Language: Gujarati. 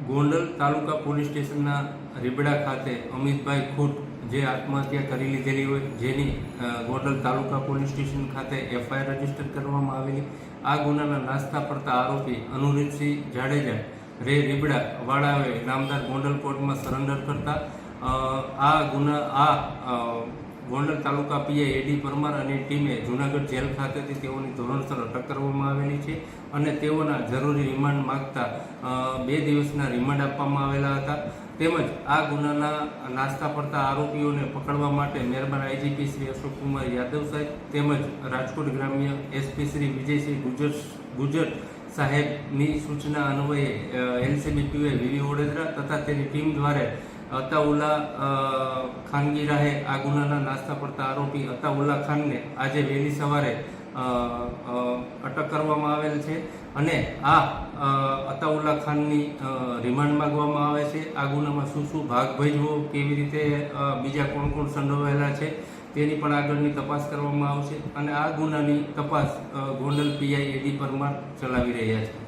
ગોંડલ તાલુકા પોલીસ સ્ટેશનના રીબડા ખાતે અમિતભાઈ ખૂટ જે આત્મહત્યા કરી લીધેલી હોય જેની ગોંડલ તાલુકા પોલીસ સ્ટેશન ખાતે એફઆઈઆર રજીસ્ટર કરવામાં આવેલી. આ ગુનાના નાસ્તા પડતા આરોપી અનુરીતસિંહ જાડેજા રે રીબડા વાળાએ નામદાર ગોંડલ કોર્ટમાં સરેન્ડર કરતા ગોંડલ તાલુકા પીઆઈ એડી પરમાર અને ટીમે જૂનાગઢ જેલ ખાતેથી તેઓની ધોરણસર અટક કરવામાં આવેલી છે અને તેઓના જરૂરી રિમાન્ડ માગતા 2 દિવસના રિમાન્ડ આપવામાં આવેલા હતા. તેમજ આ ગુનાના નાસ્તા પડતા આરોપીઓને પકડવા માટે મહેરબાન આઈજીપી શ્રી અશોકકુમાર યાદવ સાહેબ તેમજ રાજકોટ ગ્રામ્ય એસપી શ્રી વિજયસિંહ ગુજર સાહેબની સૂચના અન્વયે એલસીબી પીઆઈ વીવી ઓડેદરા તથા તેની ટીમ દ્વારા અતાઉલ્લા ખાનગી રાહે આ ગુનાના નાસ્તા પડતા આરોપી અતાઉલ્લા ખાનને આજે વહેલી સવારે અટક કરવામાં આવેલ છે અને આ અતાઉલ્લા ખાનની રિમાન્ડ માંગવામાં આવે છે. આ ગુનામાં શું ભાગ ભજવો, કેવી રીતે બીજા કોણ સંડોવાયેલા છે તેની પણ આગળની તપાસ કરવામાં આવશે અને આ ગુનાની તપાસ ગોંડલ પીઆઈ એડી પરમાર ચલાવી રહ્યા છે.